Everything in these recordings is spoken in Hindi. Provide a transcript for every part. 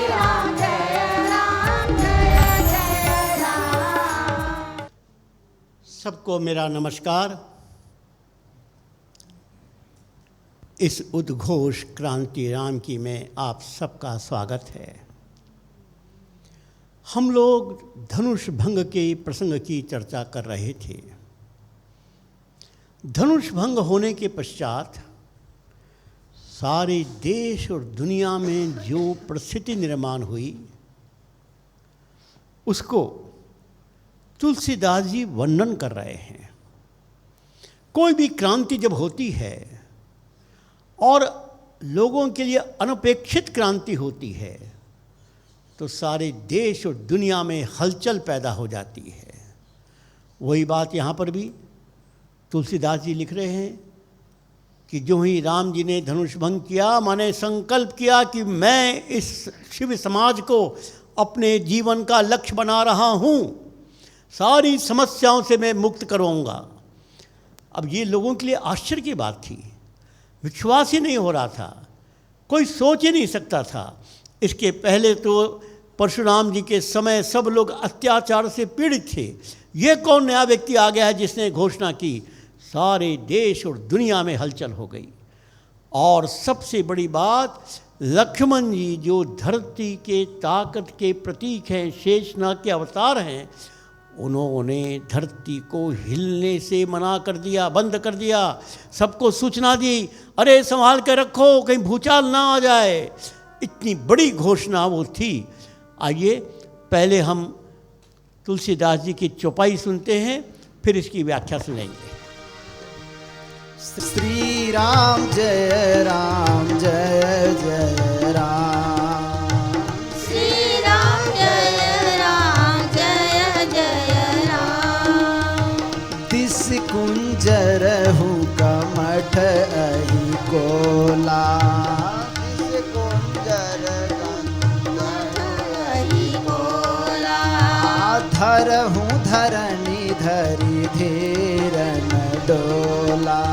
राम जय राम जय जय राम। सबको मेरा नमस्कार। इस उद्घोष क्रांति राम की में आप सबका स्वागत है। हम लोग धनुष भंग के प्रसंग की चर्चा कर रहे थे। धनुष भंग होने के पश्चात सारे देश और दुनिया में जो परिस्थिति निर्माण हुई उसको तुलसीदास जी वर्णन कर रहे हैं। कोई भी क्रांति जब होती है और लोगों के लिए अनपेक्षित क्रांति होती है तो सारे देश और दुनिया में हलचल पैदा हो जाती है। वही बात यहाँ पर भी तुलसीदास जी लिख रहे हैं कि जो ही राम जी ने धनुष भंग किया, माने संकल्प किया कि मैं इस शिव समाज को अपने जीवन का लक्ष्य बना रहा हूँ, सारी समस्याओं से मैं मुक्त करूँगा। अब ये लोगों के लिए आश्चर्य की बात थी, विश्वास ही नहीं हो रहा था, कोई सोच ही नहीं सकता था। इसके पहले तो परशुराम जी के समय सब लोग अत्याचार से पीड़ित थे। ये कौन नया व्यक्ति आ गया है जिसने घोषणा की? सारे देश और दुनिया में हलचल हो गई। और सबसे बड़ी बात, लक्ष्मण जी जो धरती के ताकत के प्रतीक हैं, शेषनाग के अवतार हैं, उन्होंने धरती को हिलने से मना कर दिया, बंद कर दिया। सबको सूचना दी, अरे संभाल के रखो कहीं भूचाल ना आ जाए। इतनी बड़ी घोषणा वो थी। आइए पहले हम तुलसीदास जी की चौपाई सुनते हैं, फिर इसकी व्याख्या सुनेंगे। श्री राम जय जय राम। श्री राम जय जय राम। दिस कुंजर हूँ कमठ अहि कोला। दिस कुंजर हरि बोला। धर हूँ धरणी धरी धीरन डोला।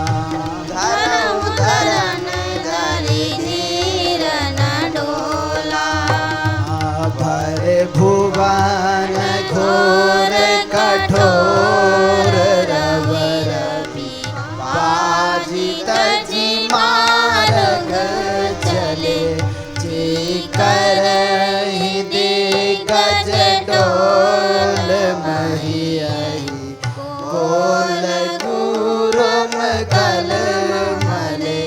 धरन धरि धीरन डोला। भर भुवन घोर कठोर रवर बाजित जी मार्ग चले। जी करहि दिग्गज डोल महियहि कोल गुरुम कल मले।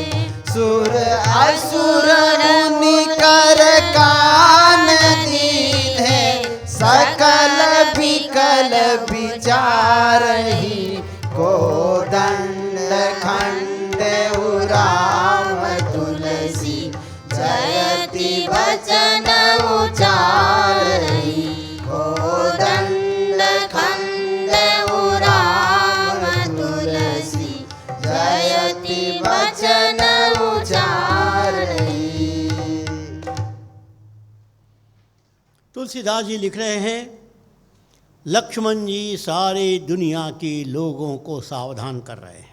सुर असुर मुनि कर कान दीधे। सकल विकल विचारहि को दंड खंड राम तुलसी। जयति वचन उचारहि को दंड खंड राम तुलसी। जयति वचन उचारहि। तुलसीदास जी लिख रहे हैं, लक्ष्मण जी सारे दुनिया के लोगों को सावधान कर रहे हैं।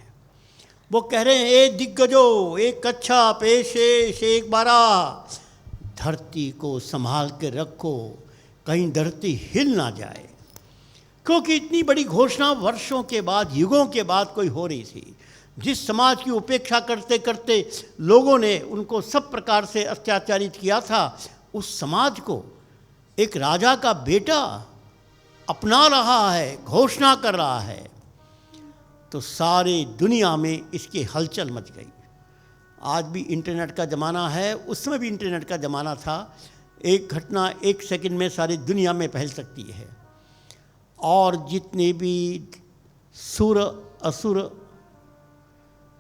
वो कह रहे हैं, ए दिग्गजो, एक कच्छप, ए शेष, एक बारा, धरती को संभाल के रखो, कहीं धरती हिल ना जाए। क्योंकि इतनी बड़ी घोषणा वर्षों के बाद, युगों के बाद कोई हो रही थी। जिस समाज की उपेक्षा करते करते लोगों ने उनको सब प्रकार से अत्याचारित किया था, उस समाज को एक राजा का बेटा अपना रहा है, घोषणा कर रहा है, तो सारे दुनिया में इसकी हलचल मच गई। आज भी इंटरनेट का ज़माना है, उस समय भी इंटरनेट का ज़माना था। एक घटना एक सेकंड में सारी दुनिया में फैल सकती है। और जितने भी सुर असुर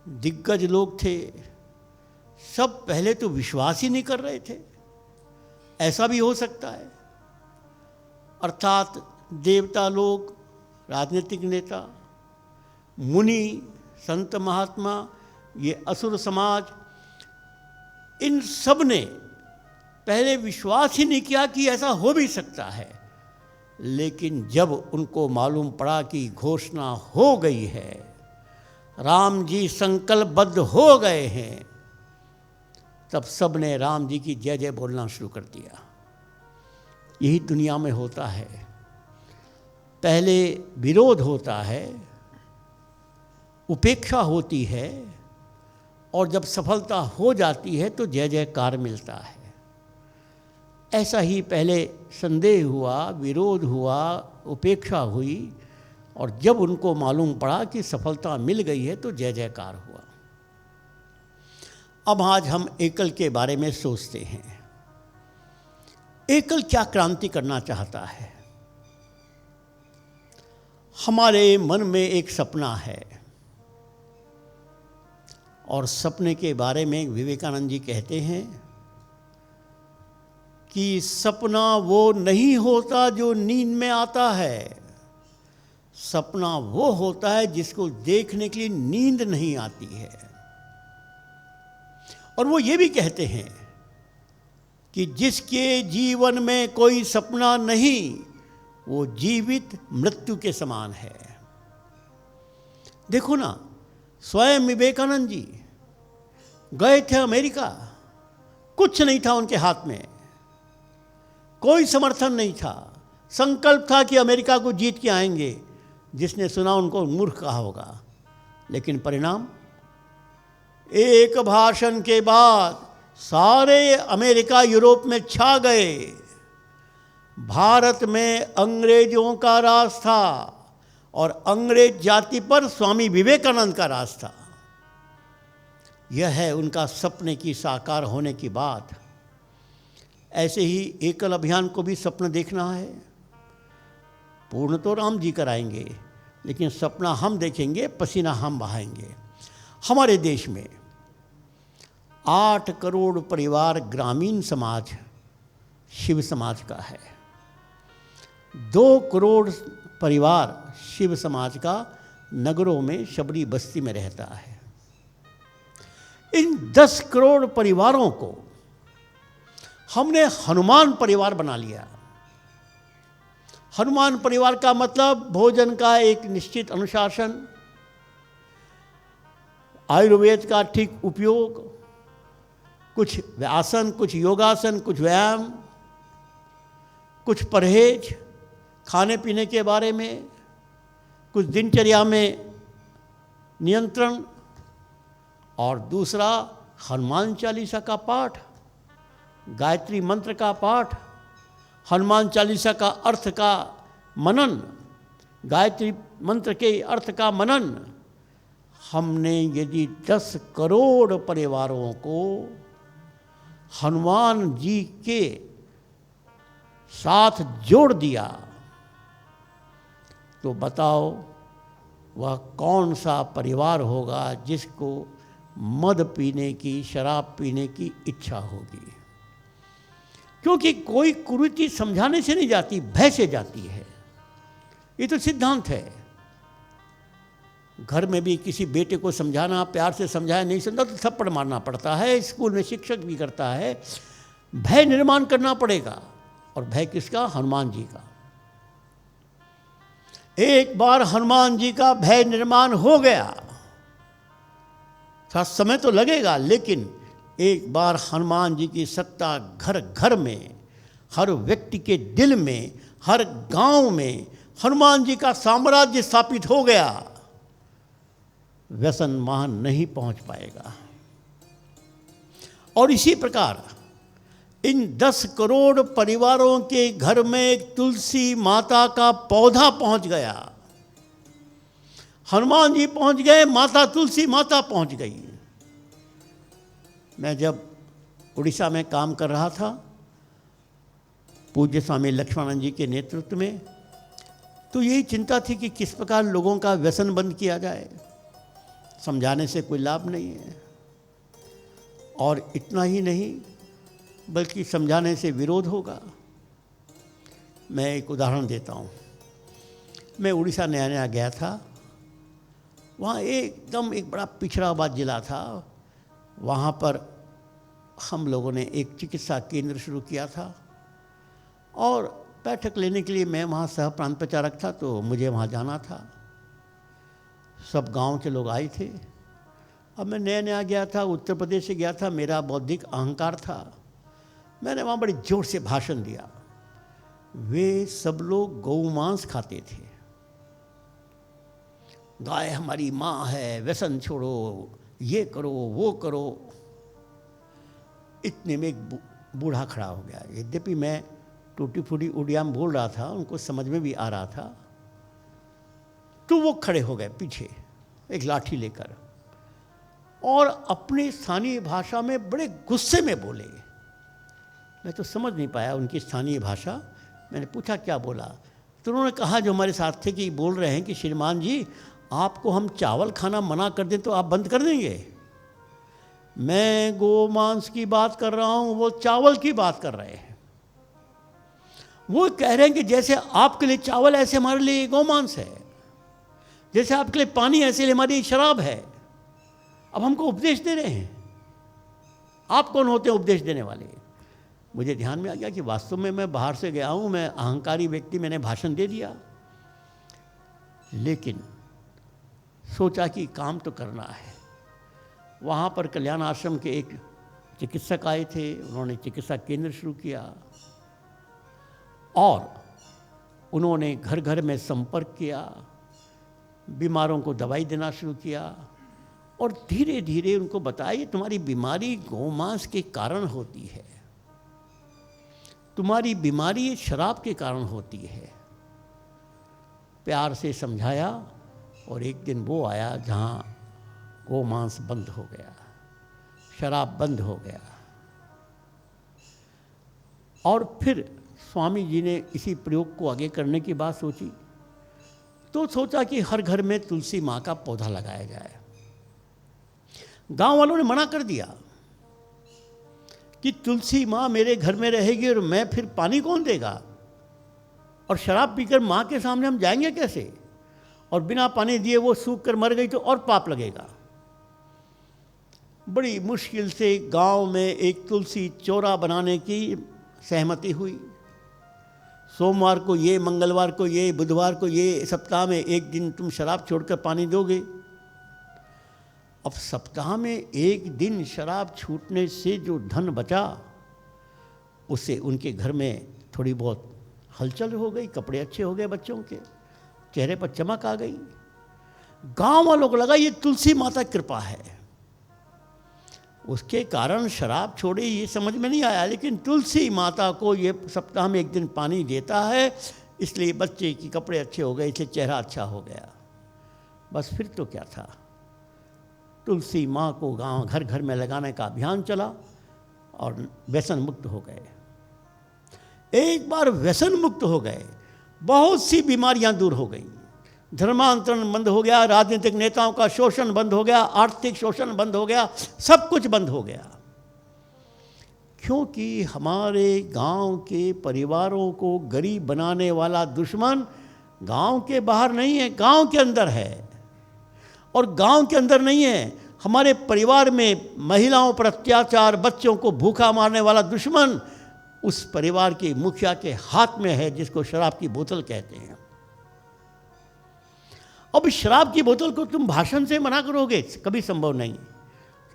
दिग्गज लोग थे, सब पहले तो विश्वास ही नहीं कर रहे थे, ऐसा भी हो सकता है। अर्थात देवता लोग, राजनीतिक नेता, मुनि, संत महात्मा, ये असुर समाज, इन सब ने पहले विश्वास ही नहीं किया कि ऐसा हो भी सकता है। लेकिन जब उनको मालूम पड़ा कि घोषणा हो गई है, राम जी संकल्पबद्ध हो गए हैं, तब सब ने राम जी की जय जय बोलना शुरू कर दिया। यही दुनिया में होता है। पहले विरोध होता है, उपेक्षा होती है, और जब सफलता हो जाती है तो जय जयकार मिलता है। ऐसा ही पहले संदेह हुआ, विरोध हुआ, उपेक्षा हुई, और जब उनको मालूम पड़ा कि सफलता मिल गई है तो जय जयकार हुआ। अब आज हम एकल के बारे में सोचते हैं। एकल क्या क्रांति करना चाहता है? हमारे मन में एक सपना है, और सपने के बारे में विवेकानंद जी कहते हैं कि सपना वो नहीं होता जो नींद में आता है, सपना वो होता है जिसको देखने के लिए नींद नहीं आती है। और वो ये भी कहते हैं कि जिसके जीवन में कोई सपना नहीं, वो जीवित मृत्यु के समान है। देखो ना, स्वयं विवेकानंद जी गए थे अमेरिका, कुछ नहीं था उनके हाथ में, कोई समर्थन नहीं था, संकल्प था कि अमेरिका को जीत के आएंगे। जिसने सुना उनको मूर्ख कहा होगा, लेकिन परिणाम, एक भाषण के बाद सारे अमेरिका यूरोप में छा गए। भारत में अंग्रेजों का राज था, और अंग्रेज जाति पर स्वामी विवेकानंद का राज था। यह है उनका सपने की साकार होने की बात। ऐसे ही एकल अभियान को भी सपना देखना है। पूर्ण तो राम जी कराएंगे, लेकिन सपना हम देखेंगे, पसीना हम बहाएंगे। हमारे देश में 8 करोड़ परिवार ग्रामीण समाज शिव समाज का है, 2 करोड़ परिवार शिव समाज का नगरों में शबरी बस्ती में रहता है। इन 10 करोड़ परिवारों को हमने हनुमान परिवार बना लिया। हनुमान परिवार का मतलब भोजन का एक निश्चित अनुशासन, आयुर्वेद का ठीक उपयोग, कुछ आसन, कुछ योगासन, कुछ व्यायाम, कुछ परहेज खाने पीने के बारे में, कुछ दिनचर्या में नियंत्रण, और दूसरा हनुमान चालीसा का पाठ, गायत्री मंत्र का पाठ, हनुमान चालीसा का अर्थ का मनन, गायत्री मंत्र के अर्थ का मनन। हमने यदि 10 करोड़ परिवारों को हनुमान जी के साथ जोड़ दिया, तो बताओ वह कौन सा परिवार होगा जिसको मद पीने की, शराब पीने की इच्छा होगी। क्योंकि कोई कुरीति समझाने से नहीं जाती, भय से जाती है। ये तो सिद्धांत है। घर में भी किसी बेटे को समझाना, प्यार से समझाया, नहीं समझा तो थप्पड़ मारना पड़ता है। स्कूल में शिक्षक भी करता है। भय निर्माण करना पड़ेगा, और भय किसका? हनुमान जी का। एक बार हनुमान जी का भय निर्माण हो गया, थोड़ा समय तो लगेगा, लेकिन एक बार हनुमान जी की सत्ता घर घर में, हर व्यक्ति के दिल में, हर गांव में हनुमान जी का साम्राज्य स्थापित हो गया, व्यसन वहां नहीं पहुंच पाएगा। और इसी प्रकार इन 10 करोड़ परिवारों के घर में एक तुलसी माता का पौधा पहुंच गया। हनुमान जी पहुंच गए, माता तुलसी माता पहुंच गई। मैं जब उड़ीसा में काम कर रहा था, पूज्य स्वामी लक्ष्मणानंद जी के नेतृत्व में, तो यही चिंता थी कि किस प्रकार लोगों का व्यसन बंद किया जाए। समझाने से कोई लाभ नहीं है, और इतना ही नहीं बल्कि समझाने से विरोध होगा। मैं एक उदाहरण देता हूँ। मैं उड़ीसा नया नया गया था, वहाँ एकदम एक बड़ा पिछड़ा हुआ जिला था। वहाँ पर हम लोगों ने एक चिकित्सा केंद्र शुरू किया था, और बैठक लेने के लिए मैं वहाँ सह प्रांत प्रचारक था, तो मुझे वहाँ जाना था। सब गांव के लोग आए थे। अब मैं नया नया गया था, उत्तर प्रदेश से गया था, मेरा बौद्धिक अहंकार था। मैंने वहाँ बड़ी जोर से भाषण दिया। वे सब लोग गौमांस खाते थे। गाय हमारी माँ है, व्यसन छोड़ो, ये करो वो करो। इतने में एक बूढ़ा खड़ा हो गया। यद्यपि मैं टूटी फूटी उड़िया में बोल रहा था, उनको समझ में भी आ रहा था, तो वो खड़े हो गए पीछे एक लाठी लेकर और अपनी स्थानीय भाषा में बड़े गुस्से में बोले। मैं तो समझ नहीं पाया उनकी स्थानीय भाषा। मैंने पूछा क्या बोला, तो उन्होंने कहा जो हमारे साथ थे कि बोल रहे हैं कि श्रीमान जी, आपको हम चावल खाना मना कर दें तो आप बंद कर देंगे। मैं गोमांस की बात कर रहा हूँ, वो चावल की बात कर रहे हैं। वो कह रहे हैं कि जैसे आपके लिए चावल ऐसे हमारे लिए गोमांस है, जैसे आपके लिए पानी ऐसे हमारी शराब है। अब हमको उपदेश दे रहे हैं। आप कौन होते हैं उपदेश देने वाले? मुझे ध्यान में आ गया कि वास्तव में मैं बाहर से गया हूं, मैं अहंकारी व्यक्ति, मैंने भाषण दे दिया। लेकिन सोचा कि काम तो करना है। वहाँ पर कल्याण आश्रम के एक चिकित्सक आए थे, उन्होंने चिकित्सा केंद्र शुरू किया और उन्होंने घर घर में संपर्क किया, बीमारों को दवाई देना शुरू किया और धीरे धीरे उनको बताया तुम्हारी बीमारी गोमांस के कारण होती है, तुम्हारी बीमारी शराब के कारण होती है। प्यार से समझाया और एक दिन वो आया जहाँ गोमांस बंद हो गया, शराब बंद हो गया। और फिर स्वामी जी ने इसी प्रयोग को आगे करने की बात सोची, तो सोचा कि हर घर में तुलसी माँ का पौधा लगाया जाए। गांव वालों ने मना कर दिया कि तुलसी माँ मेरे घर में रहेगी और मैं फिर पानी कौन देगा, और शराब पीकर माँ के सामने हम जाएंगे कैसे, और बिना पानी दिए वो सूख कर मर गई तो और पाप लगेगा। बड़ी मुश्किल से गांव में एक तुलसी चौरा बनाने की सहमति हुई। सोमवार को ये, मंगलवार को ये, बुधवार को ये, सप्ताह में एक दिन तुम शराब छोड़कर पानी दोगे। अब सप्ताह में एक दिन शराब छूटने से जो धन बचा, उससे उनके घर में थोड़ी बहुत हलचल हो गई, कपड़े अच्छे हो गए, बच्चों के चेहरे पर चमक आ गई। गांव वालों को लगा ये तुलसी माता की कृपा है, उसके कारण शराब छोड़े, ये समझ में नहीं आया। लेकिन तुलसी माता को ये सप्ताह में एक दिन पानी देता है, इसलिए बच्चे के कपड़े अच्छे हो गए, इसलिए चेहरा अच्छा हो गया। बस फिर तो क्या था, तुलसी माँ को गांव घर घर में लगाने का अभियान चला और व्यसन मुक्त हो गए। एक बार व्यसन मुक्त हो गए, बहुत सी बीमारियां दूर हो गई, धर्मांतरण बंद हो गया, राजनीतिक नेताओं का शोषण बंद हो गया, आर्थिक शोषण बंद हो गया, सब कुछ बंद हो गया। क्योंकि हमारे गांव के परिवारों को गरीब बनाने वाला दुश्मन गांव के बाहर नहीं है, गांव के अंदर है। और गांव के अंदर नहीं है, हमारे परिवार में महिलाओं पर अत्याचार, बच्चों को भूखा मारने वाला दुश्मन उस परिवार के मुखिया के हाथ में है, जिसको शराब की बोतल कहते हैं। अब शराब की बोतल को तुम भाषण से मना करोगे, कभी संभव नहीं।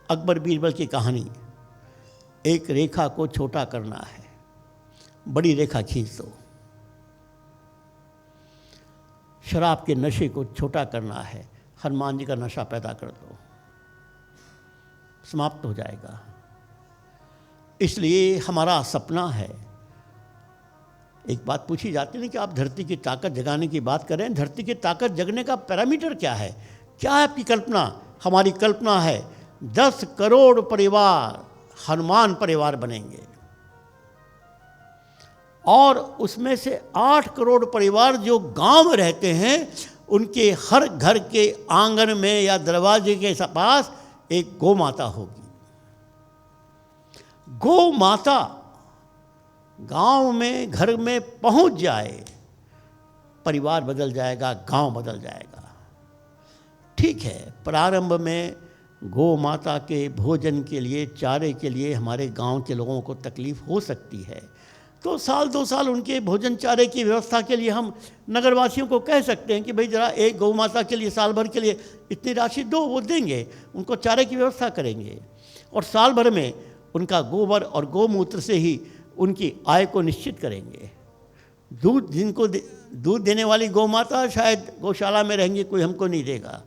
अकबर बीरबल की कहानी, एक रेखा को छोटा करना है, बड़ी रेखा खींच दो। शराब के नशे को छोटा करना है, हनुमान जी का नशा पैदा कर दो, समाप्त हो जाएगा। इसलिए हमारा सपना है। एक बात पूछी जाती है कि आप धरती की ताकत जगाने की बात करें, धरती की ताकत जगने का पैरामीटर क्या है, क्या है आपकी कल्पना? हमारी कल्पना है 10 करोड़ परिवार हनुमान परिवार बनेंगे और उसमें से 8 करोड़ परिवार जो गांव में रहते हैं, उनके हर घर के आंगन में या दरवाजे के पास एक गौ माता होगी। गौ माता गांव में, घर में पहुंच जाए, परिवार बदल जाएगा, गांव बदल जाएगा। ठीक है, प्रारंभ में गौ माता के भोजन के लिए, चारे के लिए हमारे गांव के लोगों को तकलीफ हो सकती है, तो साल 2 साल उनके भोजन चारे की व्यवस्था के लिए हम नगरवासियों को कह सकते हैं कि भाई जरा एक गौ माता के लिए साल भर के लिए इतनी राशि दो, वो देंगे, उनको चारे की व्यवस्था करेंगे और साल भर में उनका गोबर और गौमूत्र से ही उनकी आय को निश्चित करेंगे। दूध दूध देने वाली गौ माता शायद गौशाला में रहेंगी, कोई हमको नहीं देगा,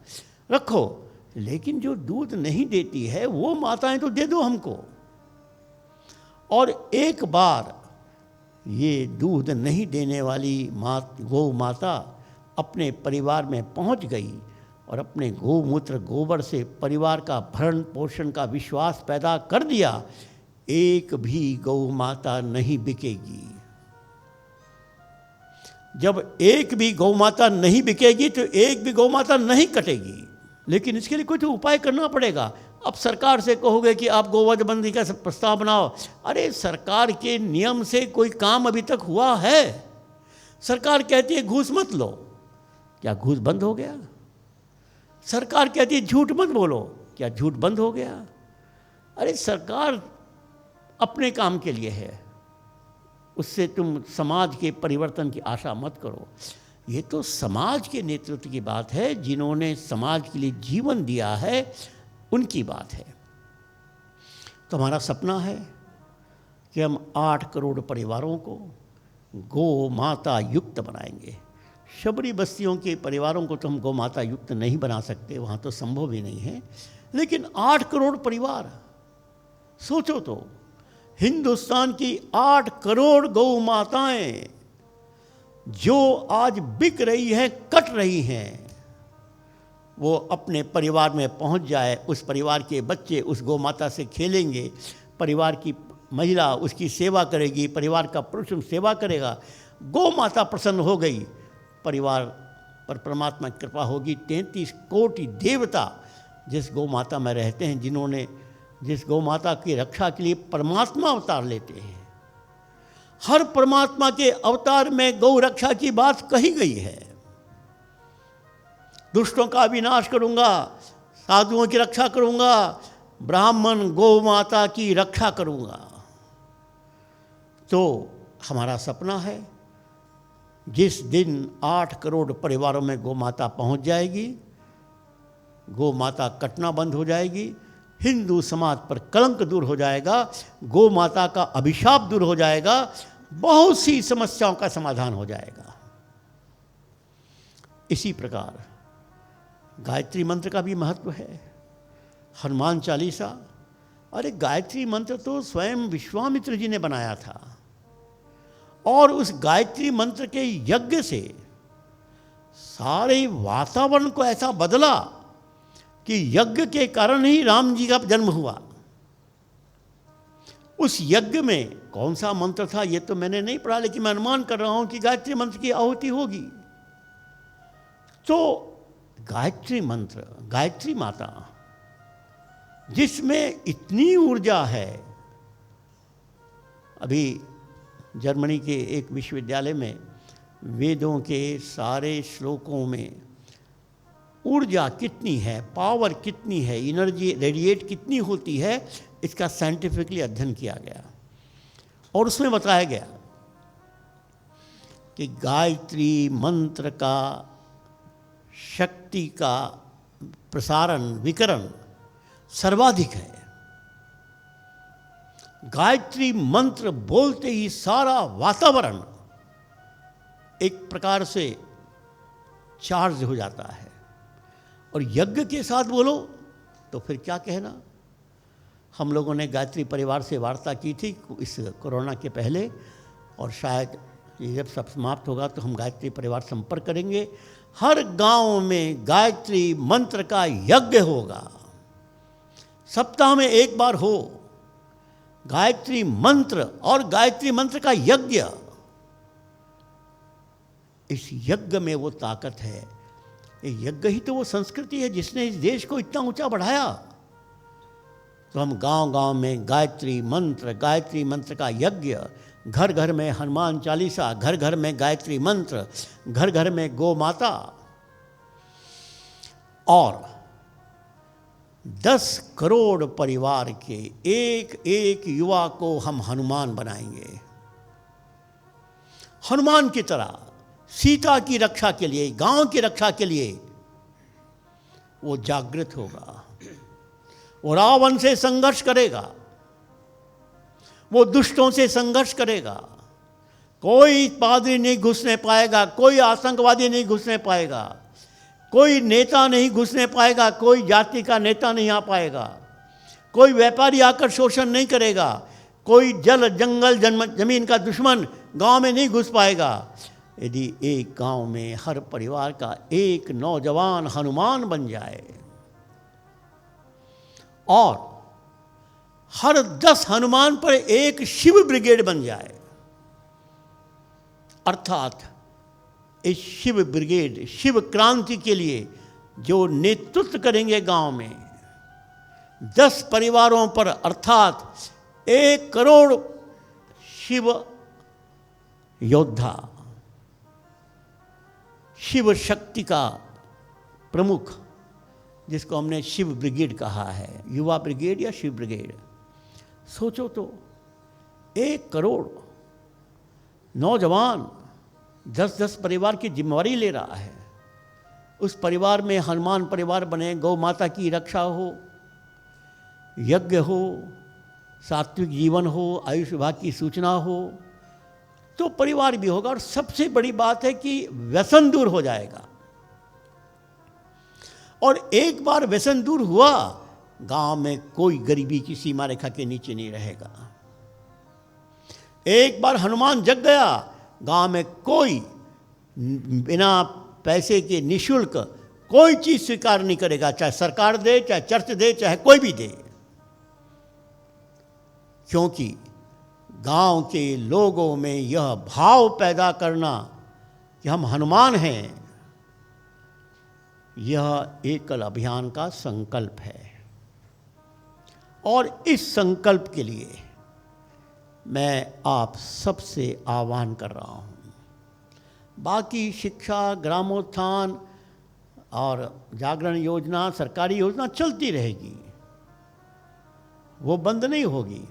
रखो। लेकिन जो दूध नहीं देती है वो माताएं तो दे दो हमको। और एक बार ये दूध नहीं देने वाली गौ माता अपने परिवार में पहुंच गई और अपने गौमूत्र गोबर से परिवार का भरण पोषण का विश्वास पैदा कर दिया, एक भी गौ माता नहीं बिकेगी। जब एक भी गौ माता नहीं बिकेगी तो एक भी गौ माता नहीं कटेगी। लेकिन इसके लिए कोई तो उपाय करना पड़ेगा। अब सरकार से कहोगे कि आप गोवध बंदी का प्रस्ताव बनाओ, अरे सरकार के नियम से कोई काम अभी तक हुआ है? सरकार कहती है घूस मत लो, क्या घूस बंद हो गया? सरकार कहती है झूठ मत बोलो, क्या झूठ बंद हो गया? अरे सरकार अपने काम के लिए है, उससे तुम समाज के परिवर्तन की आशा मत करो। ये तो समाज के नेतृत्व की बात है, जिन्होंने समाज के लिए जीवन दिया है, उनकी बात है। तो हमारा सपना है कि हम 8 करोड़ परिवारों को गौ माता युक्त बनाएंगे। शबरी बस्तियों के परिवारों को तो हम गौ माता युक्त नहीं बना सकते, वहाँ तो संभव ही नहीं है। लेकिन 8 करोड़ परिवार, सोचो तो, हिंदुस्तान की 8 करोड़ गौ माताएं जो आज बिक रही हैं, कट रही हैं, वो अपने परिवार में पहुंच जाए, उस परिवार के बच्चे उस गौ माता से खेलेंगे, परिवार की महिला उसकी सेवा करेगी, परिवार का पुरुष सेवा करेगा, गौ माता प्रसन्न हो गई, परिवार पर परमात्मा की कृपा होगी। 33 कोटि देवता जिस गौ माता में रहते हैं, जिस गौ माता की रक्षा के लिए परमात्मा अवतार लेते हैं, हर परमात्मा के अवतार में गौ रक्षा की बात कही गई है। दुष्टों का विनाश करूंगा, साधुओं की रक्षा करूंगा, ब्राह्मण गौ माता की रक्षा करूंगा। तो हमारा सपना है जिस दिन 8 करोड़ परिवारों में गौ माता पहुंच जाएगी, गौ माता कटना बंद हो जाएगी, हिंदू समाज पर कलंक दूर हो जाएगा, गौ माता का अभिशाप दूर हो जाएगा, बहुत सी समस्याओं का समाधान हो जाएगा। इसी प्रकार गायत्री मंत्र का भी महत्व है। हनुमान चालीसा, अरे गायत्री मंत्र तो स्वयं विश्वामित्र जी ने बनाया था, और उस गायत्री मंत्र के यज्ञ से सारे वातावरण को ऐसा बदला कि यज्ञ के कारण ही राम जी का जन्म हुआ। उस यज्ञ में कौन सा मंत्र था ये तो मैंने नहीं पढ़ा, लेकिन मैं अनुमान कर रहा हूं कि गायत्री मंत्र की आहुति होगी। तो गायत्री मंत्र, गायत्री माता, जिसमें इतनी ऊर्जा है। अभी जर्मनी के एक विश्वविद्यालय में वेदों के सारे श्लोकों में ऊर्जा कितनी है, पावर कितनी है, एनर्जी रेडिएट कितनी होती है, इसका साइंटिफिकली अध्ययन किया गया। और उसमें बताया गया कि गायत्री मंत्र का शक्ति का प्रसारण, विकरण सर्वाधिक है। गायत्री मंत्र बोलते ही सारा वातावरण एक प्रकार से चार्ज हो जाता है। और यज्ञ के साथ बोलो तो फिर क्या कहना। हम लोगों ने गायत्री परिवार से वार्ता की थी इस कोरोना के पहले, और शायद ये जब सब समाप्त होगा तो हम गायत्री परिवार संपर्क करेंगे। हर गांव में गायत्री मंत्र का यज्ञ होगा, सप्ताह में एक बार हो गायत्री मंत्र और गायत्री मंत्र का यज्ञ। इस यज्ञ में वो ताकत है, ये यज्ञ ही तो वो संस्कृति है जिसने इस देश को इतना ऊंचा बढ़ाया। तो हम गांव-गांव में गायत्री मंत्र का यज्ञ, घर घर में हनुमान चालीसा, घर घर में गायत्री मंत्र, घर घर में गौ माता, और 10 करोड़ परिवार के एक एक युवा को हम हनुमान बनाएंगे। हनुमान की तरह सीता की रक्षा के लिए, गांव की रक्षा के लिए वो जागृत होगा, वो रावण से संघर्ष करेगा, वो दुष्टों से संघर्ष करेगा, कोई पादरी नहीं घुसने पाएगा, कोई आतंकवादी नहीं घुसने पाएगा, कोई नेता नहीं घुसने पाएगा, कोई जाति का नेता नहीं आ पाएगा, कोई व्यापारी आकर शोषण नहीं करेगा, कोई जल जंगल जमीन का दुश्मन गांव में नहीं घुस पाएगा। यदि एक गांव में हर परिवार का एक नौजवान हनुमान बन जाए और हर 10 हनुमान पर एक शिव ब्रिगेड बन जाए, अर्थात इस शिव ब्रिगेड, शिव क्रांति के लिए जो नेतृत्व करेंगे गांव में, 10 परिवारों पर अर्थात 1 करोड़ शिव योद्धा, शिव शक्ति का प्रमुख, जिसको हमने शिव ब्रिगेड कहा है, युवा ब्रिगेड या शिव ब्रिगेड। सोचो तो 1 करोड़ नौजवान 10-10 परिवार की जिम्मेवारी ले रहा है। उस परिवार में हनुमान परिवार बने, गौ माता की रक्षा हो, यज्ञ हो, सात्विक जीवन हो, आयुष विभाग की सूचना हो, तो परिवार भी होगा। और सबसे बड़ी बात है कि व्यसन दूर हो जाएगा। और एक बार व्यसन दूर हुआ, गांव में कोई गरीबी की सीमा रेखा के नीचे नहीं रहेगा। एक बार हनुमान जग गया, गांव में कोई बिना पैसे के निःशुल्क कोई चीज स्वीकार नहीं करेगा, चाहे सरकार दे, चाहे चर्च दे, चाहे कोई भी दे, क्योंकि गांव के लोगों में यह भाव पैदा करना कि हम हनुमान हैं, यह एकल अभियान का संकल्प है। और इस संकल्प के लिए मैं आप सबसे आह्वान कर रहा हूँ। बाकी शिक्षा, ग्रामोत्थान और जागरण योजना, सरकारी योजना चलती रहेगी, वो बंद नहीं होगी,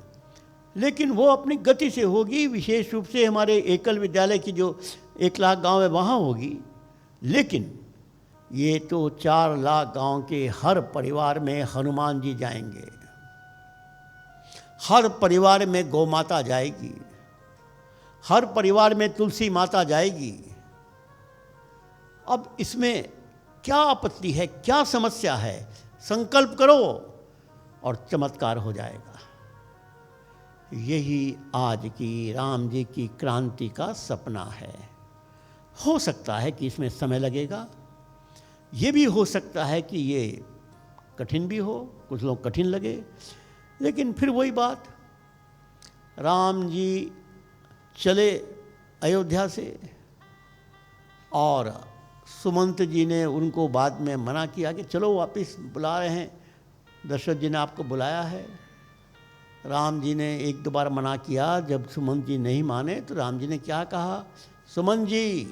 लेकिन वो अपनी गति से होगी। विशेष रूप से हमारे एकल विद्यालय की जो 1 लाख गांव है वहाँ होगी, लेकिन ये तो 4 लाख गांव के हर परिवार में हनुमान जी जाएंगे, हर परिवार में गौ माता जाएगी, हर परिवार में तुलसी माता जाएगी। अब इसमें क्या आपत्ति है, क्या समस्या है? संकल्प करो और चमत्कार हो जाएगा। यही आज की राम जी की क्रांति का सपना है। हो सकता है कि इसमें समय लगेगा, ये भी हो सकता है कि ये कठिन भी हो, कुछ लोग कठिन लगे, लेकिन फिर वही बात, राम जी चले अयोध्या से और सुमंत जी ने उनको बाद में मना किया कि चलो वापस, बुला रहे हैं, दशरथ जी ने आपको बुलाया है। राम जी ने 1-2 बार मना किया, जब सुमंत जी नहीं माने तो राम जी ने क्या कहा, सुमंत जी,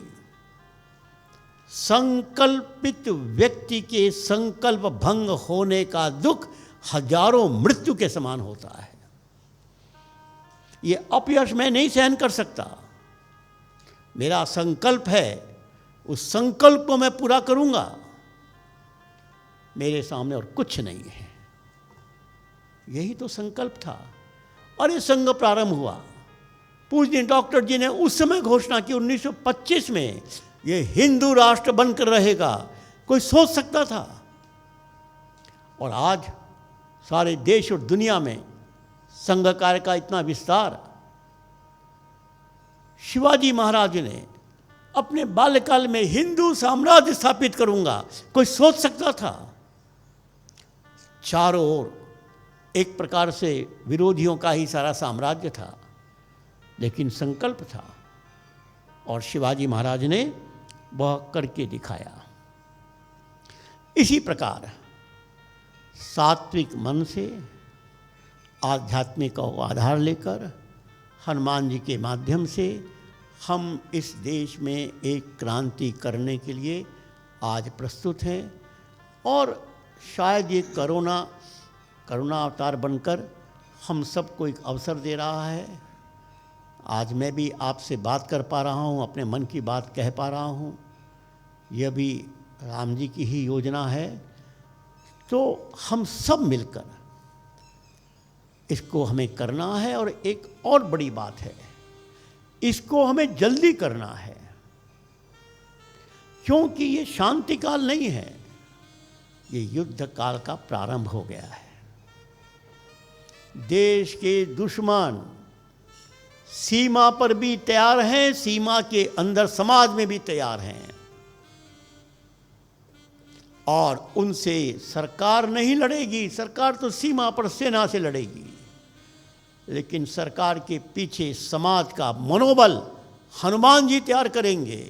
संकल्पित व्यक्ति के संकल्प भंग होने का दुख हजारों मृत्यु के समान होता है। ये अपयश मैं नहीं सहन कर सकता, मेरा संकल्प है, उस संकल्प को मैं पूरा करूंगा, मेरे सामने और कुछ नहीं है। यही तो संकल्प था। और ये संघ प्रारंभ हुआ। पूज्य डॉक्टर जी ने उस समय घोषणा की 1925 में ये हिंदू राष्ट्र बनकर रहेगा। कोई सोच सकता था? और आज सारे देश और दुनिया में संघ कार्य का इतना विस्तार। शिवाजी महाराज ने अपने बाल्यकाल में हिंदू साम्राज्य स्थापित करूंगा, कोई सोच सकता था? चारों ओर एक प्रकार से विरोधियों का ही सारा साम्राज्य था, लेकिन संकल्प था और शिवाजी महाराज ने वह करके दिखाया। इसी प्रकार सात्विक मन से आध्यात्मिक को आधार लेकर हनुमान जी के माध्यम से हम इस देश में एक क्रांति करने के लिए आज प्रस्तुत हैं। और शायद ये करुणा अवतार बनकर हम सबको एक अवसर दे रहा है। आज मैं भी आपसे बात कर पा रहा हूँ, अपने मन की बात कह पा रहा हूँ। यह भी राम जी की ही योजना है। तो हम सब मिलकर इसको हमें करना है। और एक और बड़ी बात है इसको हमें जल्दी करना है, क्योंकि ये शांति काल नहीं है, ये युद्ध काल का प्रारंभ हो गया है। देश के दुश्मन सीमा पर भी तैयार हैं, सीमा के अंदर समाज में भी तैयार हैं, और उनसे सरकार नहीं लड़ेगी। सरकार तो सीमा पर सेना से लड़ेगी, लेकिन सरकार के पीछे समाज का मनोबल हनुमान जी तैयार करेंगे,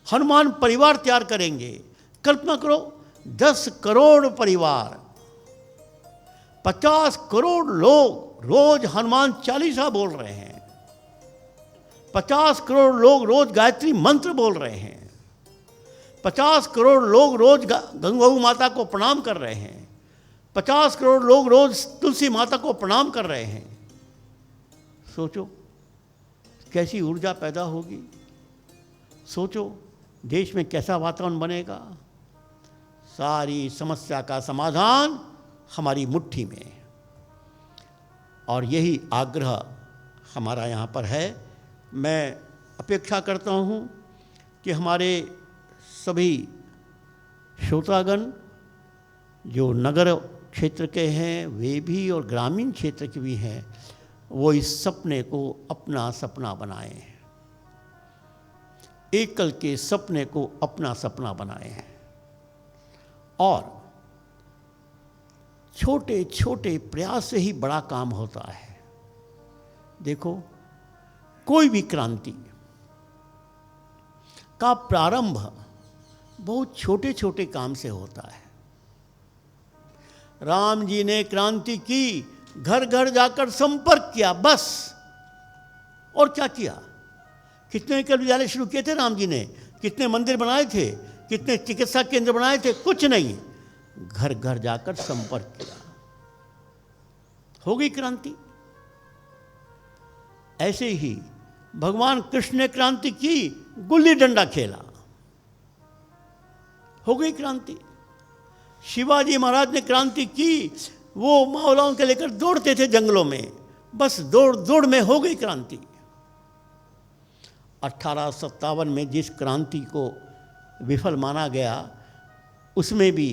हनुमान परिवार तैयार करेंगे। कल्पना करो, 10 करोड़ परिवार, 50 करोड़ लोग रोज हनुमान चालीसा बोल रहे हैं, 50 करोड़ लोग रोज गायत्री मंत्र बोल रहे हैं, 50 करोड़ लोग रोज गंगोऊ माता को प्रणाम कर रहे हैं, 50 करोड़ लोग रोज तुलसी माता को प्रणाम कर रहे हैं। सोचो कैसी ऊर्जा पैदा होगी, सोचो देश में कैसा वातावरण बनेगा। सारी समस्या का समाधान हमारी मुट्ठी में, और यही आग्रह हमारा यहाँ पर है। मैं अपेक्षा करता हूँ कि हमारे सभी श्रोतागण जो नगर क्षेत्र के हैं वे भी और ग्रामीण क्षेत्र के भी हैं, वो इस सपने को अपना सपना बनाएं, एकल के सपने को अपना सपना बनाएं, और छोटे छोटे प्रयास से ही बड़ा काम होता है। देखो, कोई भी क्रांति का प्रारंभ बहुत छोटे छोटे काम से होता है। राम जी ने क्रांति की, घर घर जाकर संपर्क किया, बस। और क्या किया? कितने विद्यालय शुरू किए थे राम जी ने, कितने मंदिर बनाए थे, कितने चिकित्सा केंद्र बनाए थे? कुछ नहीं, घर घर जाकर संपर्क किया, हो गई क्रांति। ऐसे ही भगवान कृष्ण ने क्रांति की, गुल्ली डंडा खेला, हो गई क्रांति। शिवाजी महाराज ने क्रांति की, वो मावलाओं के लेकर दौड़ते थे जंगलों में, बस दौड़ दौड़ में हो गई क्रांति। 1857 में जिस क्रांति को विफल माना गया, उसमें भी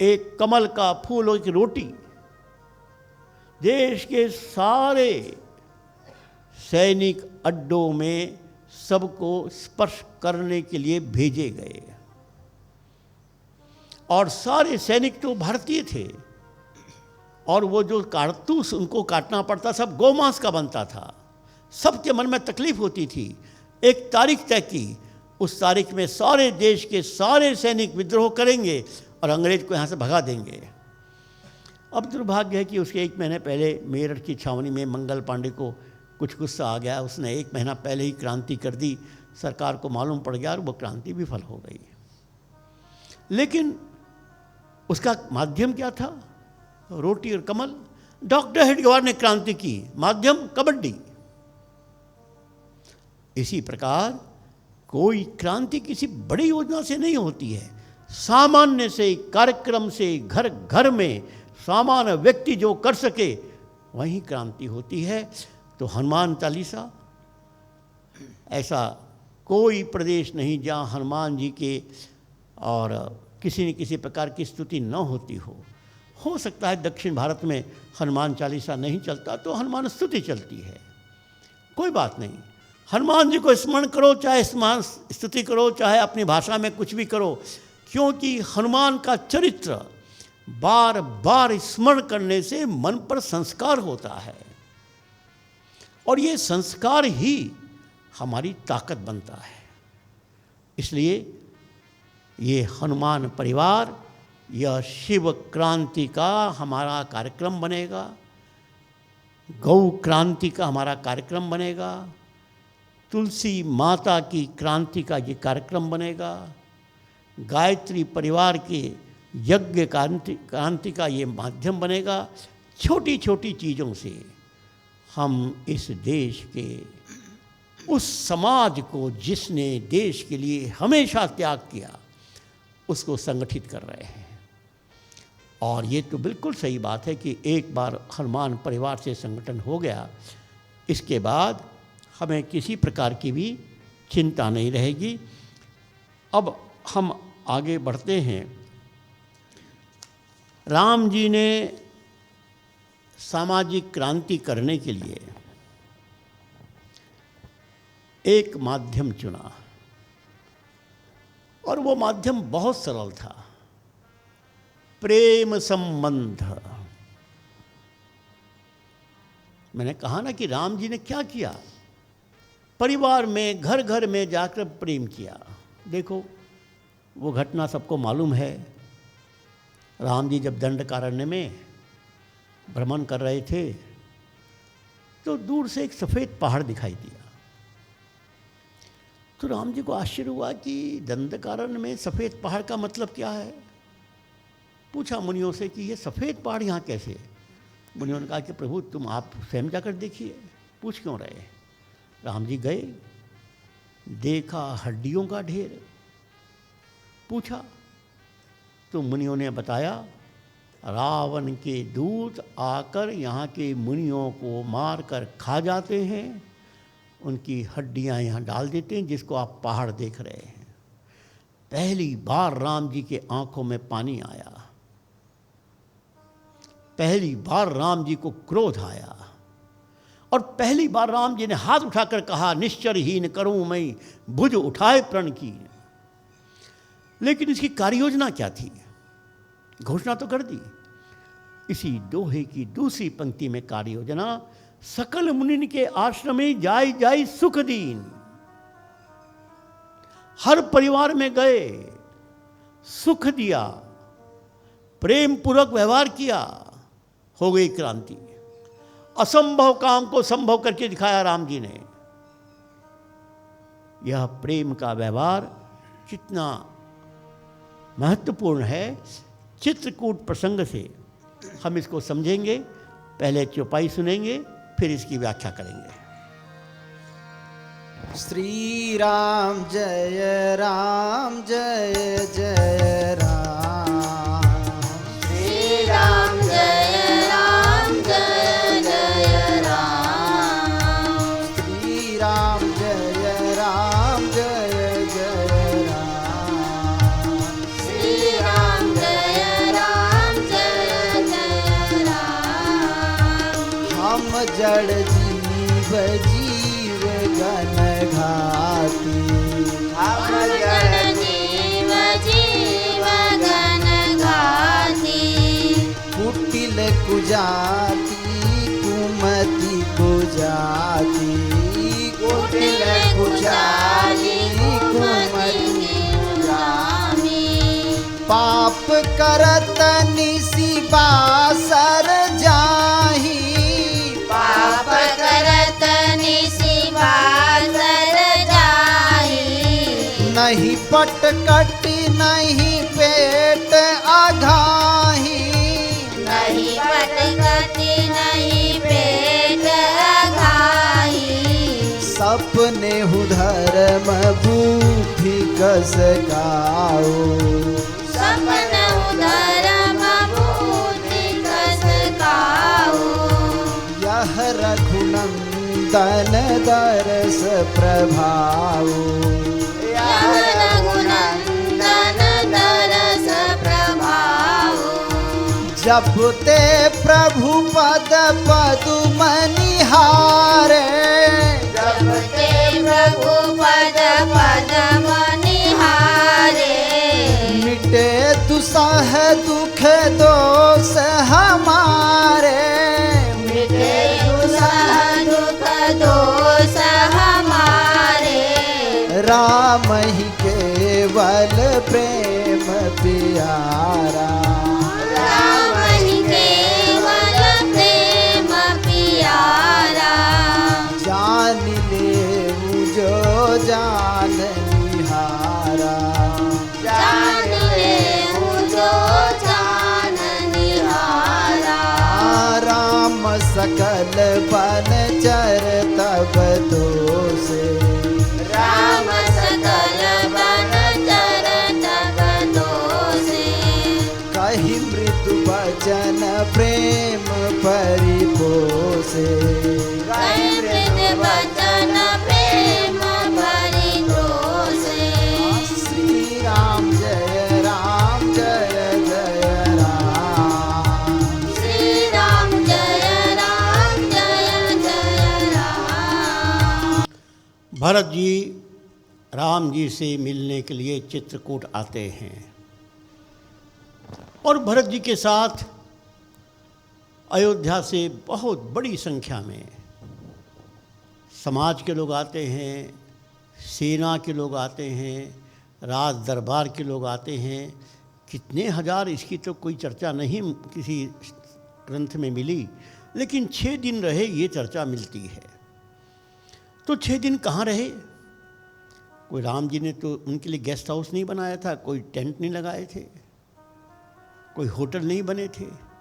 एक कमल का फूल और एक रोटी देश के सारे सैनिक अड्डों में सबको स्पर्श करने के लिए भेजे गए, और सारे सैनिक तो भारतीय थे, और वो जो कारतूस उनको काटना पड़ता सब गौमांस का बनता था। सबके मन में तकलीफ होती थी। एक तारीख तय की, उस तारीख में सारे देश के सारे सैनिक विद्रोह करेंगे और अंग्रेज को यहाँ से भगा देंगे। अब दुर्भाग्य है कि उसके 1 महीने पहले मेरठ की छावनी में मंगल पांडे को कुछ गुस्सा आ गया, उसने 1 महीना पहले ही क्रांति कर दी, सरकार को मालूम पड़ गया और वो क्रांति विफल हो गई। लेकिन उसका माध्यम क्या था? रोटी और कमल। डॉक्टर हेडगेवार ने क्रांति की, माध्यम कबड्डी। इसी प्रकार कोई क्रांति किसी बड़ी योजना से नहीं होती है, सामान्य से कार्यक्रम से, घर घर में सामान्य व्यक्ति जो कर सके वही क्रांति होती है। तो हनुमान चालीसा, ऐसा कोई प्रदेश नहीं जहाँ हनुमान जी के और किसी न किसी प्रकार की स्तुति न होती हो सकता है दक्षिण भारत में हनुमान चालीसा नहीं चलता तो हनुमान स्तुति चलती है, कोई बात नहीं। हनुमान जी को स्मरण करो, चाहे स्मरण स्तुति करो, चाहे अपनी भाषा में कुछ भी करो, क्योंकि हनुमान का चरित्र बार बार स्मरण करने से मन पर संस्कार होता है, और ये संस्कार ही हमारी ताकत बनता है। इसलिए ये हनुमान परिवार, यह शिव क्रांति का हमारा कार्यक्रम बनेगा, गौ क्रांति का हमारा कार्यक्रम बनेगा, तुलसी माता की क्रांति का ये कार्यक्रम बनेगा, गायत्री परिवार के यज्ञ क्रांति का ये माध्यम बनेगा। छोटी छोटी चीज़ों से हम इस देश के उस समाज को जिसने देश के लिए हमेशा त्याग किया उसको संगठित कर रहे हैं। और ये तो बिल्कुल सही बात है कि एक बार हनुमान परिवार से संगठन हो गया, इसके बाद हमें किसी प्रकार की भी चिंता नहीं रहेगी। अब हम आगे बढ़ते हैं। राम जी ने सामाजिक क्रांति करने के लिए एक माध्यम चुना और वो माध्यम बहुत सरल था, प्रेम संबंध। मैंने कहा ना कि राम जी ने क्या किया, परिवार में घर घर में जाकर प्रेम किया। देखो वो घटना सबको मालूम है। राम जी जब दंडकारण्य में भ्रमण कर रहे थे तो दूर से एक सफ़ेद पहाड़ दिखाई दिया। तो राम जी को आश्चर्य हुआ कि दंडकारण्य में सफ़ेद पहाड़ का मतलब क्या है। पूछा मुनियों से कि ये सफ़ेद पहाड़ यहाँ कैसे। मुनियों ने कहा कि प्रभु तुम आप स्वयं जाकर देखिए, पूछ क्यों रहे। राम जी गए, देखा हड्डियों का ढेर। पूछा तो मुनियों ने बताया रावण के दूत आकर यहाँ के मुनियों को मार कर खा जाते हैं, उनकी हड्डियाँ यहाँ डाल देते हैं, जिसको आप पहाड़ देख रहे हैं। पहली बार राम जी के आंखों में पानी आया, पहली बार राम जी को क्रोध आया और पहली बार राम जी ने हाथ उठाकर कहा निश्चरहीन करूं मैं भुज उठाए प्रण की। लेकिन इसकी कार्ययोजना क्या थी, घोषणा तो कर दी। इसी दोहे की दूसरी पंक्ति में कार्ययोजना, सकल मुनि के आश्रम में जाय जाय सुख दीन। हर परिवार में गए, सुख दिया, प्रेम पूर्वक व्यवहार किया, हो गई क्रांति। असंभव काम को संभव करके दिखाया राम जी ने। यह प्रेम का व्यवहार कितना महत्वपूर्ण है, चित्रकूट प्रसंग से हम इसको समझेंगे। पहले चौपाई सुनेंगे, फिर इसकी व्याख्या करेंगे। श्री राम जय जय राम। श्री राम जय जय राम। श्री राम जय जय राम। श्री राम जय जय राम। हम जड़ जीव गण घाती। हम जड़ जीव गण घाती। कुटिल कुजाति कुमति कुजाति। कुटिल कुजाति कुमति कुजाति। पाप करत निसी बासर जाही। पाप करत निसी बासर जाही। नहीं पट कटी नहीं पेट आघाही। नहीं पटकती नहीं पेट घाई। सपने हु धर्म भूखी कस गाओ। सपन धर्म भूति कस खाओ। यह रघुनंदन दरस प्रभाव। यह रघुनंदन दरस प्रभाव। जब ते प्रभु पद पदुम निहारे। जब ते प्रभु पद पद्म निहारे। मिटे दुसह दुख दोष हमारे। मिटे दुसह दुख दोष हमारे। राम ही केवल प्रेम प्यारा। राम ही केवल प्रेम प्यारा। जान ले जो जान निहारा। जान लेहु जो जान निहारा। राम सकल बन चर तब तो से। राम सकल बन चर तब दोषे। कही मृदु वचन प्रेम परिपोषे। कई मृद वचन भरत जी राम जी से मिलने के लिए चित्रकूट आते हैं और भरत जी के साथ अयोध्या से बहुत बड़ी संख्या में समाज के लोग आते हैं, सेना के लोग आते हैं, राज दरबार के लोग आते हैं। कितने हजार इसकी तो कोई चर्चा नहीं किसी ग्रंथ में मिली, लेकिन 6 दिन रहे ये चर्चा मिलती है। तो 6 दिन कहाँ रहे? कोई राम जी ने तो उनके लिए गेस्ट हाउस नहीं बनाया था, कोई टेंट नहीं लगाए थे, कोई होटल नहीं बने थे।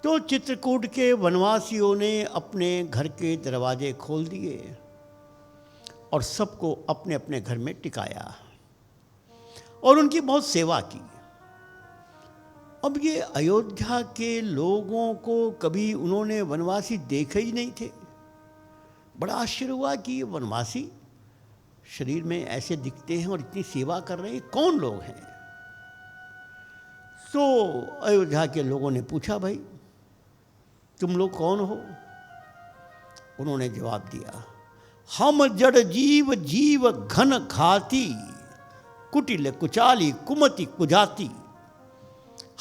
तो चित्रकूट के वनवासियों ने अपने घर के दरवाजे खोल दिए और सबको अपने अपने घर में टिकाया और उनकी बहुत सेवा की। अब ये अयोध्या के लोगों को कभी उन्होंने वनवासी देखे ही नहीं थे। बड़ा आश्चर्य हुआ कि ये वनवासी शरीर में ऐसे दिखते हैं और इतनी सेवा कर रहे हैं, कौन लोग हैं? तो अयोध्या के लोगों ने पूछा, भाई तुम लोग कौन हो? उन्होंने जवाब दिया, हम जड़ जीव जीव घन घाती, कुटिल कुचाली कुमति कुजाती।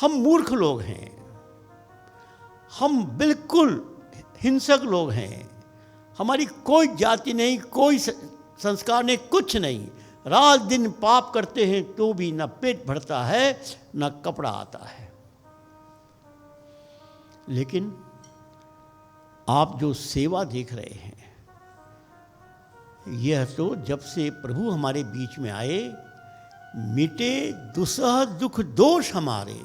हम मूर्ख लोग हैं, हम बिल्कुल हिंसक लोग हैं, हमारी कोई जाति नहीं, कोई संस्कार नहीं, कुछ नहीं। रात दिन पाप करते हैं तो भी न पेट भरता है न कपड़ा आता है। लेकिन आप जो सेवा देख रहे हैं, यह तो जब से प्रभु हमारे बीच में आए, मिटे दुसह दुख दोष हमारे।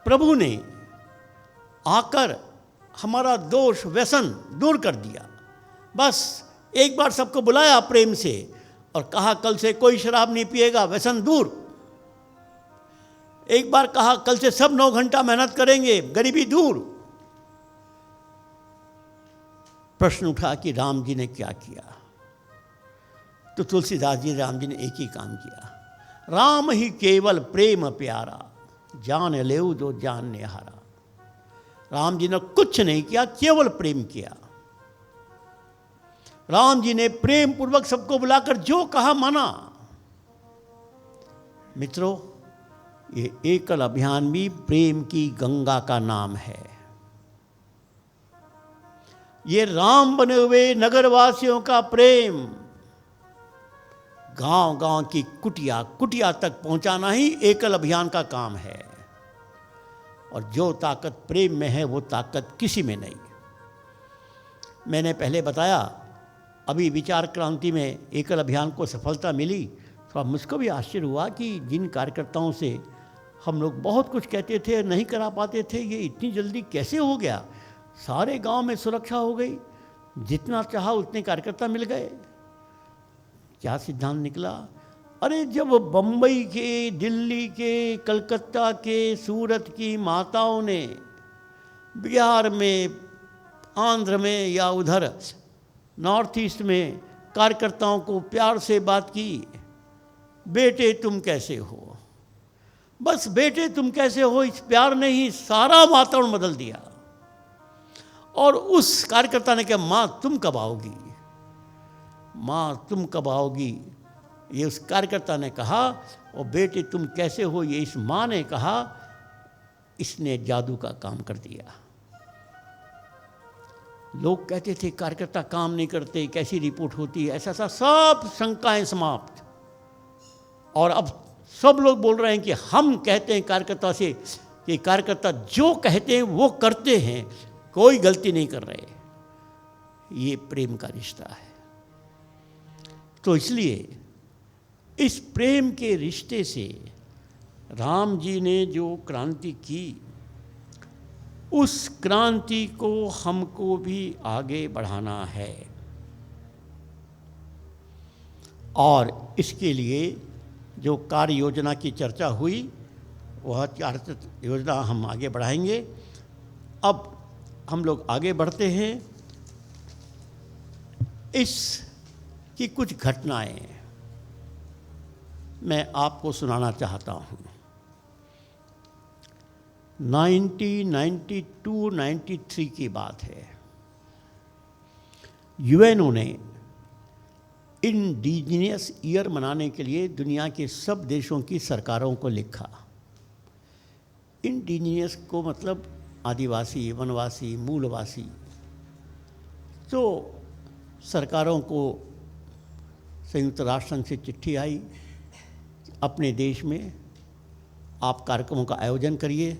प्रभु ने आकर हमारा दोष व्यसन दूर कर दिया। बस एक बार सबको बुलाया प्रेम से और कहा कल से कोई शराब नहीं पिएगा, व्यसन दूर। एक बार कहा कल से सब 9 घंटा मेहनत करेंगे, गरीबी दूर। प्रश्न उठा कि राम जी ने क्या किया? तो तुलसीदास जी राम जी ने एक ही काम किया, राम ही केवल प्रेम प्यारा, जान लेऊ जो जान निहारा। राम जी ने कुछ नहीं किया, केवल प्रेम किया। राम जी ने प्रेम पूर्वक सबको बुलाकर जो कहा माना। मित्रों, ये एकल अभियान भी प्रेम की गंगा का नाम है। ये राम बने हुए नगरवासियों का प्रेम गांव गांव की कुटिया कुटिया तक पहुंचाना ही एकल अभियान का काम है। और जो ताकत प्रेम में है वो ताकत किसी में नहीं। मैंने पहले बताया, अभी विचार क्रांति में एकल अभियान को सफलता मिली तो अब मुझको भी आश्चर्य हुआ कि जिन कार्यकर्ताओं से हम लोग बहुत कुछ कहते थे, नहीं करा पाते थे, ये इतनी जल्दी कैसे हो गया? सारे गांव में सुरक्षा हो गई, जितना चाहा उतने कार्यकर्ता मिल गए। क्या सिद्धांत निकला? अरे जब बम्बई के, दिल्ली के, कलकत्ता के, सूरत की माताओं ने बिहार में, आंध्र में या उधर नॉर्थ ईस्ट में कार्यकर्ताओं को प्यार से बात की, बेटे तुम कैसे हो, बस बेटे तुम कैसे हो, इस प्यार ने ही सारा वातावरण बदल दिया। और उस कार्यकर्ता ने कहा, माँ तुम कब आओगी, माँ तुम कब आओगी, ये उस कार्यकर्ता ने कहा। और बेटे तुम कैसे हो, ये इस माँ ने कहा। इसने जादू का काम कर दिया। लोग कहते थे कार्यकर्ता काम नहीं करते, कैसी रिपोर्ट होती है, ऐसा ऐसा, सब शंकाएं समाप्त। और अब सब लोग बोल रहे हैं कि हम कहते हैं कार्यकर्ता से कि कार्यकर्ता जो कहते हैं वो करते हैं, कोई गलती नहीं कर रहे। ये प्रेम का रिश्ता है। तो इसलिए इस प्रेम के रिश्ते से राम जी ने जो क्रांति की, उस क्रांति को हमको भी आगे बढ़ाना है। और इसके लिए जो कार्य योजना की चर्चा हुई, वह कार्य योजना हम आगे बढ़ाएंगे। अब हम लोग आगे बढ़ते हैं। इस की कुछ घटनाएं मैं आपको सुनाना चाहता हूँ। 1992-93 की बात है। यूएनओ ने इंडिजिनियस ईयर मनाने के लिए दुनिया के सब देशों की सरकारों को लिखा। इंडिजिनियस को मतलब आदिवासी, वनवासी, मूलवासी। तो सरकारों को संयुक्त राष्ट्र संघ से चिट्ठी आई, अपने देश में आप कार्यक्रमों का आयोजन करिए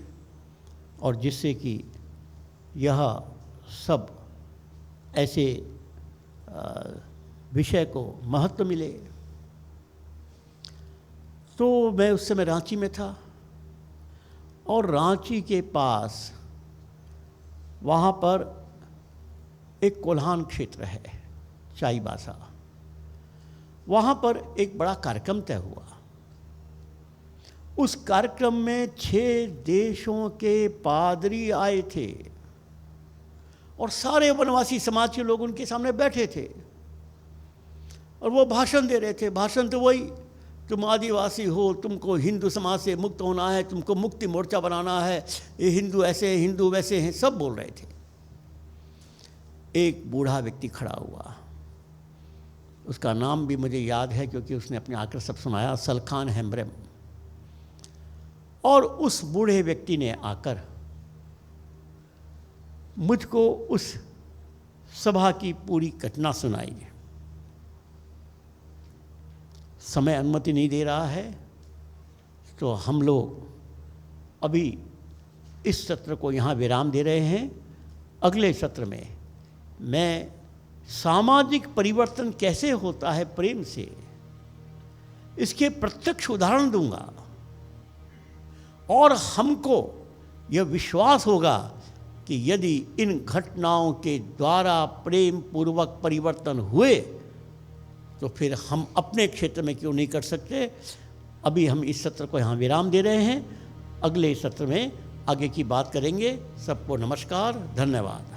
और जिससे कि यह सब ऐसे विषय को महत्व मिले। तो मैं उस समय रांची में था और रांची के पास वहाँ पर एक कोल्हान क्षेत्र है, चाईबासा, वहाँ पर एक बड़ा कार्यक्रम तय हुआ। उस कार्यक्रम में 6 देशों के पादरी आए थे और सारे वनवासी समाज के लोग उनके सामने बैठे थे और वो भाषण दे रहे थे। भाषण तो वही, तुम आदिवासी हो, तुमको हिंदू समाज से मुक्त होना है, तुमको मुक्ति मोर्चा बनाना है, ये हिंदू ऐसे हैं, हिंदू वैसे हैं, सब बोल रहे थे। एक बूढ़ा व्यक्ति खड़ा हुआ, उसका नाम भी मुझे याद है क्योंकि उसने अपने आकर सब सुनाया, सलखान हेम्ब्रेम। और उस बूढ़े व्यक्ति ने आकर मुझको उस सभा की पूरी घटना सुनाई। समय अनुमति नहीं दे रहा है तो हम लोग अभी इस सत्र को यहाँ विराम दे रहे हैं। अगले सत्र में मैं सामाजिक परिवर्तन कैसे होता है प्रेम से, इसके प्रत्यक्ष उदाहरण दूंगा और हमको यह विश्वास होगा कि यदि इन घटनाओं के द्वारा प्रेम पूर्वक परिवर्तन हुए तो फिर हम अपने क्षेत्र में क्यों नहीं कर सकते। अभी हम इस सत्र को यहाँ विराम दे रहे हैं, अगले सत्र में आगे की बात करेंगे। सबको नमस्कार, धन्यवाद।